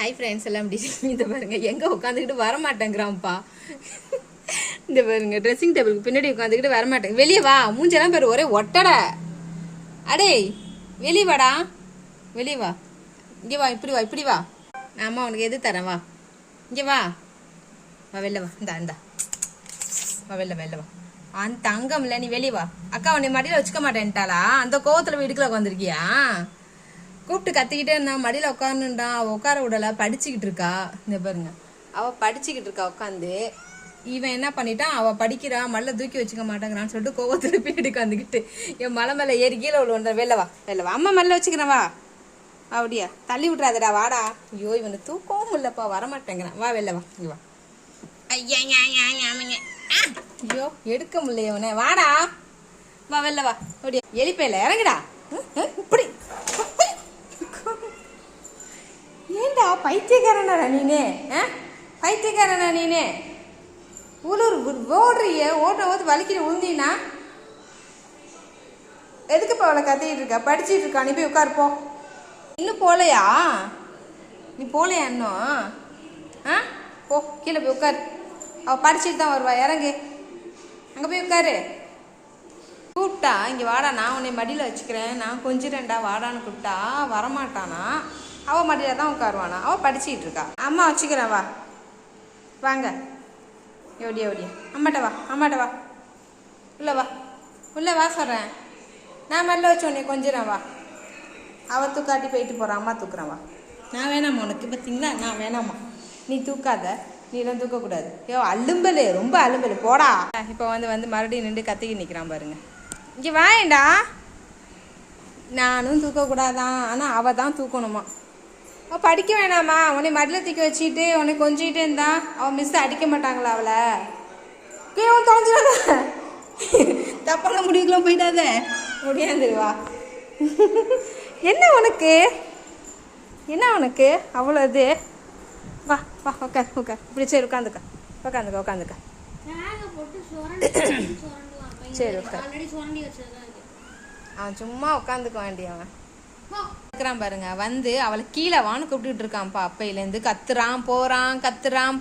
Hi friends எல்லாம் இந்த பாருங்க எங்கே உட்காந்துக்கிட்டு வரமாட்டேங்கிறான்ப்பா. இந்த பாருங்க ட்ரெஸ்ஸிங் டேபிளுக்கு பின்னாடி உட்காந்துக்கிட்டு வரமாட்டேங்க. வெளியே வா, மூஞ்செல்லாம் பேர் ஒரே ஒட்டடை. அடே வெளியே வாடா, வெளியே வா, இங்கே வா, இப்படி வா, இப்படி வா. நான் அம்மா உனக்கு எது தரேன், வா இங்கே வா, வா வெளில வா, இந்தா வா வெளில வெளில வா. அந்த தங்கம் இல்லை, நீ வெளியே வா. அக்கா உன்னை மடியில் வச்சுக்க மாட்டேன்ட்டாளா? அந்த கோவத்தில் வீட்டுக்குள்ள உட்காந்துருக்கியா? கூப்பிட்டு கத்திக்கிட்டே இருந்தான், மடியில் உட்காந்துட்டான். அவள் உட்கார விடலை, படிச்சுக்கிட்டு இருக்கா. இந்த பாருங்க அவள் படிச்சுக்கிட்டு இருக்கா உட்காந்து. இவன் என்ன பண்ணிட்டான், அவள் படிக்கிறா, மல்ல தூக்கி வச்சுக்க மாட்டேங்கிறான்னு சொல்லிட்டு கோவத்தில் பின்னாடி உட்காந்துக்கிட்டு என் மலை மேலே ஏறி கீழே விழுவா. வெளில வா, வெளில வா, அம்மா மல்ல வச்சுக்கிறேன் வா. அப்படியா, தள்ளி விட்றாதடா, வாடா. ஐயோ இவனை தூக்கவும் இல்லைப்பா, வரமாட்டேங்கிறான். வா வெளில வா, இங்கே வா. ஐயா ஐயோ எடுக்க முடியல இவனே, வாடா வா வெளில வா. அப்படியா எலிப்பையில இறங்குடா. இப்படி ஏண்டா பைத்தியக்காரனா நீனே? பைத்தியக்காரனா நீனே? ஊழூர் ஓடுறிய, ஓடுற போது வலிக்கிட்டு விழுந்தீங்கன்னா எதுக்குப்பா அவளை கத்திக்கிட்டு இருக்கா? படிச்சுட்டு இருக்கா, நீ போய் உட்காருப்போ. இன்னும் போகலையா? நீ போகலையா இன்னும்? போ கீழே போய் உட்காரு. அவள் படிச்சுட்டு தான் வருவா, இறங்கு, அங்கே போய் உட்காரு. கூப்பிட்டா இங்கே வாடா, நான் உன்னை மடியில் வச்சுக்கிறேன், நான் கொஞ்சிறேன்டா வாடான்னு கூப்பிட்டா வரமாட்டானா. அவள் மடியில் தான் உட்காருவானா. அவள் படிச்சுக்கிட்டு இருக்கா. அம்மா வச்சுக்கிறேன், வா வாங்க. எப்படியா எப்படியா, அம்மாட்ட வா, அம்மாட்ட வா, உள்ளே வா, உள்ளே வா சொல்கிறேன். நான் மெல்ல வச்சு உன்னை கொஞ்சிறேன், வா. அவள் தூக்காட்டி போயிட்டு போகிறான், அம்மா தூக்குறேன், வா. நான் வேணாம்மா உனக்கு, பார்த்தீங்களா, நான் வேணாம்மா, நீ தூக்காத, நீலாம் தூக்கக்கூடாது. ஐயோ அலும்பலு, ரொம்ப அலும்பலு, போடா. இப்போ வந்து மறுபடியும் நின்று கத்திக்கி நிற்கிறான் பாருங்க. இங்கே வாயேண்டா. நானும் தூக்கக்கூடாதான், ஆனால் அவள் தான் தூக்கணுமா. அவள் படிக்க வேணாமா? உன்னை மடியில் தூக்கி வச்சுட்டு உன்னை கொஞ்சிக்கிட்டே இருந்தா அவன் மிஸ் அடிக்க மாட்டாங்களா அவளை? அவன் தொலைஞ்சிடாத, தப்பான முடிவுக்கெல்லாம் போயிட்டாத, முடியாந்துருவா. என்ன உனக்கு, என்ன உனக்கு அவ்வளோ இது? வா வா உட்கார் உட்கார், இப்படி சரி உட்காந்துக்க, உட்காந்துக்க உட்காந்துக்க, சரி உட்கார். அவன் சும்மா உட்காந்துக்க வேண்டியவன் இருக்கிறான் பாருங்க. வந்து அவளை கீழே வான்னு கூப்பிட்டுட்டு இருக்கான்ப்பா. அப்பையிலேருந்து கத்துறான்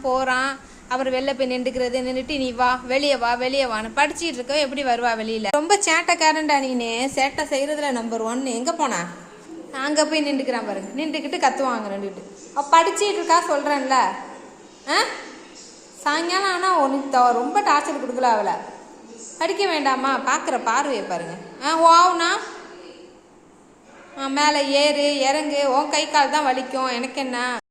போறான். அப்புறம் வெளில போய் நின்றுக்கிறது, நின்றுட்டு நீ வா வெளியே வா வெளியே வான்னு படிச்சுட்டு இருக்க. எப்படி வருவா வெளியில? ரொம்ப சேட்டைக்காரன்டா நீனு, சேட்டை செய்யறதுல நம்பர் 1. எங்க போனா? அங்கே போய் நின்றுக்கிறான் பாருங்க, நின்றுக்கிட்டு கத்துவாங்க ரெண்டுக்கிட்டு. அவள் படிச்சுட்டு இருக்கா சொல்கிறேன்ல. சாயங்காலம் ஆனால் உனக்கு ரொம்ப டார்ச்சர் கொடுக்கல அவளை. படிக்க வேண்டாமா? பார்க்குற பார்வையை பாருங்க. ஓவுனா மேலே ஏறு இறங்கு, உன் கை கால் தான் வலிக்கும், எனக்கு என்ன?